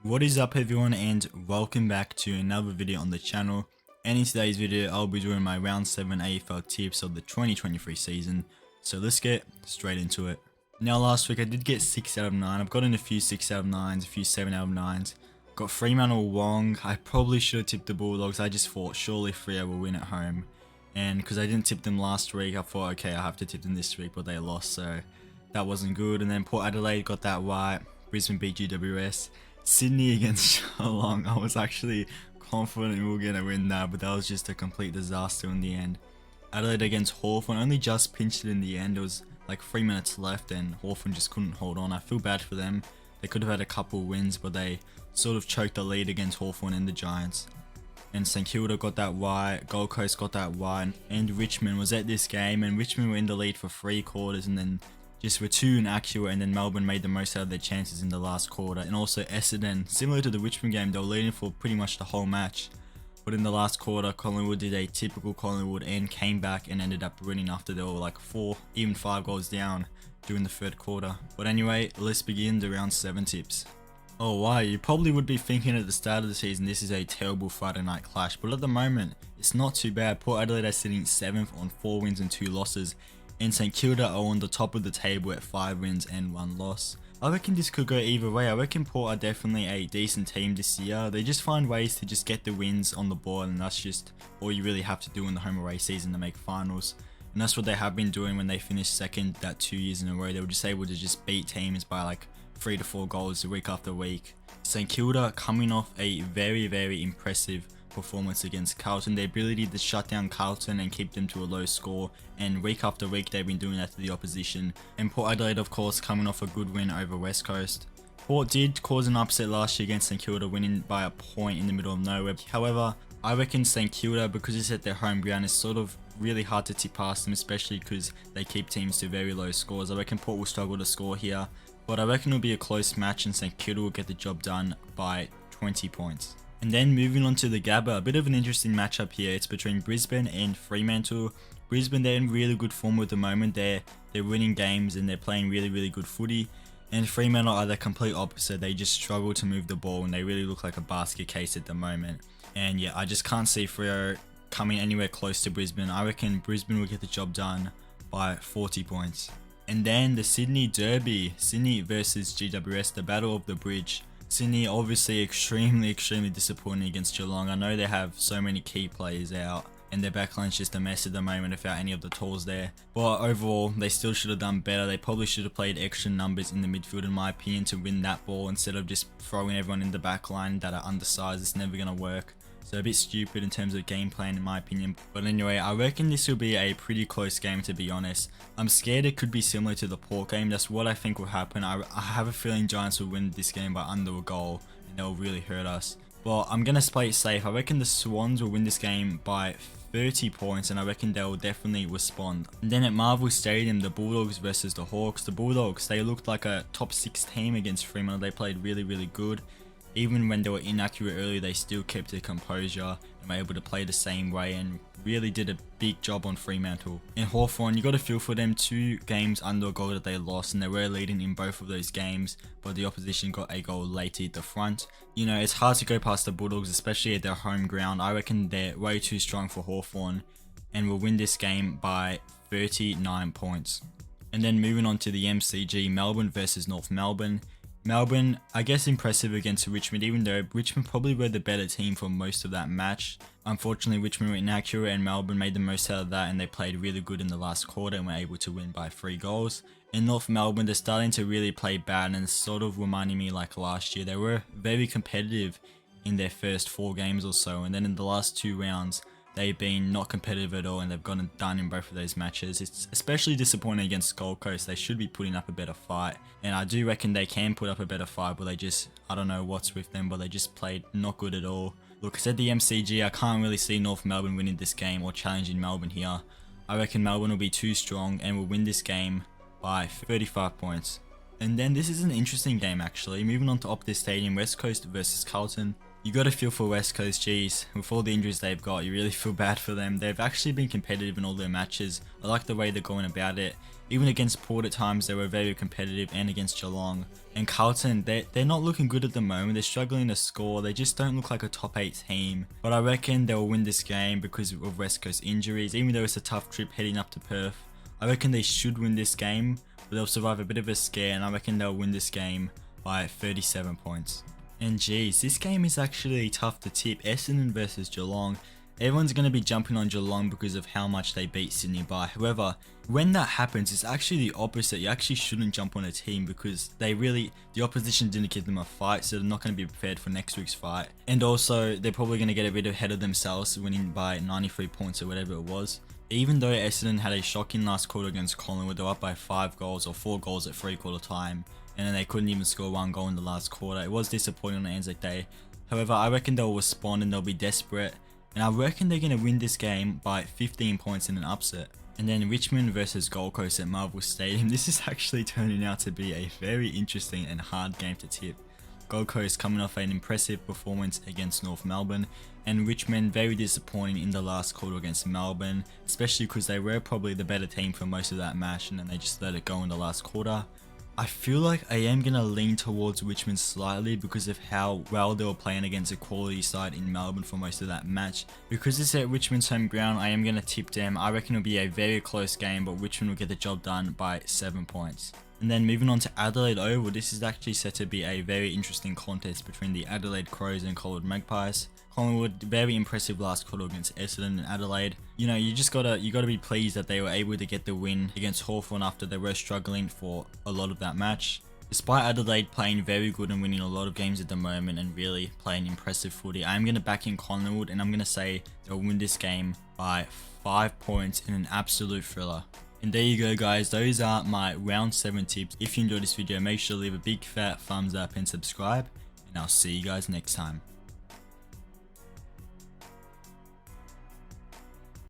What is up everyone, and welcome back to another video on the channel. And in today's video I'll be doing my round 7 AFL tips of the 2023 season, so let's get straight into it. Now last week I did get 6 out of 9, I've gotten a few 6 out of 9s, a few 7 out of 9s. Got Fremantle wrong. I probably should have tipped the Bulldogs. I just thought surely Freo will win at home, and because I didn't tip them last week I thought okay, I have to tip them this week, but they lost, so that wasn't good. And then Port Adelaide got that right, Brisbane beat GWS. Sydney against Geelong, I was actually confident we were going to win that, but that was just a complete disaster in the end. Adelaide against Hawthorn, only just pinched it in the end. It was like 3 minutes left and Hawthorn just couldn't hold on. I feel bad for them. They could have had a couple wins, but they sort of choked the lead against Hawthorn and the Giants. And St Kilda got that right, Gold Coast got that right, and Richmond was at this game, and Richmond were in the lead for 3 quarters and then just were too inaccurate, and then Melbourne made the most out of their chances in the last quarter. And also Essendon, similar to the Richmond game, they were leading for pretty much the whole match, but in the last quarter Collingwood did a typical Collingwood and came back and ended up winning after they were like 4, even 5 goals down during the third quarter. But anyway, let's begin the round 7 tips. Oh wow, you probably would be thinking at the start of the season this is a terrible Friday night clash, but at the moment it's not too bad. Port Adelaide are sitting 7th on 4 wins and 2 losses, and St Kilda are on the top of the table at 5 wins and 1 loss. I reckon this could go either way. I reckon Port are definitely a decent team this year. They just find ways to just get the wins on the board, and that's just all you really have to do in the home away season to make finals. And that's what they have been doing when they finished second that 2 years in a row. They were just able to just beat teams by like 3 to 4 goals week after week. St Kilda coming off a very impressive performance against Carlton. The ability to shut down Carlton and keep them to a low score, and week after week they've been doing that to the opposition. And Port Adelaide of course coming off a good win over West Coast. Port did cause an upset last year against St Kilda, winning by a point in the middle of nowhere. However, I reckon St Kilda, because it's at their home ground, is sort of really hard to tip past them, especially because they keep teams to very low scores. I reckon Port will struggle to score here, but I reckon it'll be a close match and St Kilda will get the job done by 20 points. And then moving on to the Gabba, a bit of an interesting matchup here. It's between Brisbane and Fremantle. Brisbane, they're in really good form at the moment. They're winning games and they're playing really good footy. And Fremantle are the complete opposite. They just struggle to move the ball and they really look like a basket case at the moment. And yeah, I just can't see Freo coming anywhere close to Brisbane. I reckon Brisbane will get the job done by 40 points. And then the Sydney Derby, Sydney versus GWS, the battle of the bridge. Sydney obviously extremely disappointing against Geelong. I know they have so many key players out and their backline's just a mess at the moment without any of the tools there. But overall, they still should have done better. They probably should have played extra numbers in the midfield in my opinion to win that ball, instead of just throwing everyone in the backline that are undersized. It's never going to work. So a bit stupid in terms of game plan in my opinion. But anyway, I reckon this will be a pretty close game, to be honest. I'm scared it could be similar to the Port game. That's what I think will happen. I have a feeling Giants will win this game by under a goal and they'll really hurt us. But I'm going to play it safe. I reckon the Swans will win this game by 30 points, and I reckon they'll definitely respond. And then at Marvel Stadium, the Bulldogs versus the Hawks. The Bulldogs, they looked like a top 6 team against Fremantle. They played really good. Even when they were inaccurate early, they still kept their composure and were able to play the same way and really did a big job on Fremantle. In Hawthorn, you got to feel for them. 2 games under a goal that they lost, and they were leading in both of those games, but the opposition got a goal late at the front. You know, it's hard to go past the Bulldogs, especially at their home ground. I reckon they're way too strong for Hawthorn and will win this game by 39 points. And then moving on to the MCG, Melbourne versus North Melbourne. Melbourne, I guess impressive against Richmond, even though Richmond probably were the better team for most of that match. Unfortunately, Richmond were inaccurate and Melbourne made the most out of that, and they played really good in the last quarter and were able to win by 3 goals. In North Melbourne, they're starting to really play bad, and it's sort of reminding me like last year. They were very competitive in their first 4 games or so, and then in the last 2 rounds, they've been not competitive at all and they've gotten done in both of those matches. It's especially disappointing against Gold Coast. They should be putting up a better fight, and I do reckon they can put up a better fight, but they just, I don't know what's with them, but they just played not good at all. Look, it's at the MCG. I can't really see North Melbourne winning this game or challenging Melbourne here. I reckon Melbourne will be too strong and will win this game by 35 points. And then this is an interesting game actually. Moving on to Optus Stadium, West Coast versus Carlton. You got to feel for West Coast, geez. With all the injuries they've got, you really feel bad for them. They've actually been competitive in all their matches. I like the way they're going about it. Even against Port at times, they were very competitive, and against Geelong. And Carlton, they're not looking good at the moment. They're struggling to score. They just don't look like a top 8 team. But I reckon they'll win this game because of West Coast injuries. Even though it's a tough trip heading up to Perth, I reckon they should win this game. But they'll survive a bit of a scare, and I reckon they'll win this game by 37 points. And geez, this game is actually tough to tip. Essendon versus Geelong. Everyone's going to be jumping on Geelong because of how much they beat Sydney by. However, when that happens, it's actually the opposite. You actually shouldn't jump on a team because the opposition didn't give them a fight, so they're not going to be prepared for next week's fight. And also, they're probably going to get a bit ahead of themselves, winning by 93 points or whatever it was. Even though Essendon had a shocking last quarter against Collingwood, they were up by 5 goals or 4 goals at 3/4 time, and then they couldn't even score 1 goal in the last quarter. It was disappointing on Anzac Day. However, I reckon they'll respond and they'll be desperate. And I reckon they're going to win this game by 15 points in an upset. And then Richmond versus Gold Coast at Marvel Stadium. This is actually turning out to be a very interesting and hard game to tip. Gold Coast coming off an impressive performance against North Melbourne, and Richmond very disappointing in the last quarter against Melbourne, especially because they were probably the better team for most of that match and then they just let it go in the last quarter. I feel like I am going to lean towards Richmond slightly because of how well they were playing against a quality side in Melbourne for most of that match. Because it's at Richmond's home ground, I am going to tip them. I reckon it'll be a very close game, but Richmond will get the job done by 7 points. And then moving on to Adelaide Oval, this is actually set to be a very interesting contest between the Adelaide Crows and Collingwood Magpies. Collingwood, very impressive last quarter against Essendon and Adelaide. You know, you gotta be pleased that they were able to get the win against Hawthorn after they were struggling for a lot of that match. Despite Adelaide playing very good and winning a lot of games at the moment and really playing impressive footy, I'm going to back in Collingwood and I'm going to say they'll win this game by 5 points in an absolute thriller. And there you go guys, those are my round 7 tips. If you enjoyed this video, make sure to leave a big fat thumbs up and subscribe, and I'll see you guys next time.